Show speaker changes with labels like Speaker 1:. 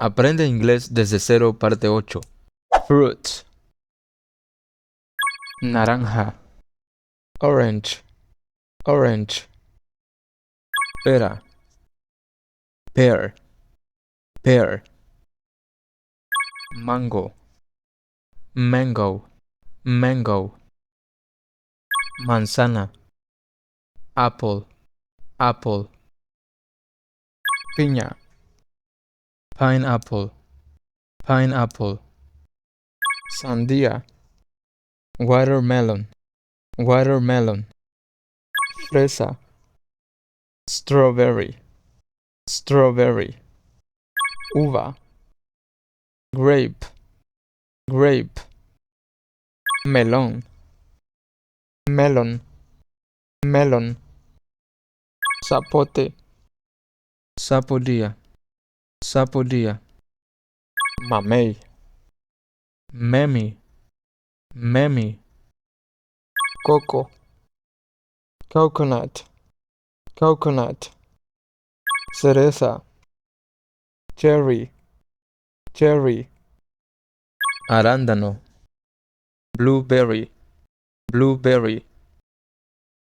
Speaker 1: Aprende inglés desde cero, parte 8. Fruit. Naranja. Orange. Orange. Pera. Pear. Pear. Mango. Mango. Mango. Manzana. Apple. Apple. Piña. Pineapple. Pineapple. Sandía. Watermelon. Watermelon. Fresa. Strawberry. Strawberry. Uva. Grape. Grape. Melón. Melon. Melon. Zapote. Zapodía. Zapodía. Mamey. Memi. Memi. Coco. Coconut. Coconut. Cereza. Cherry. Cherry. Arándano. Blueberry. Blueberry.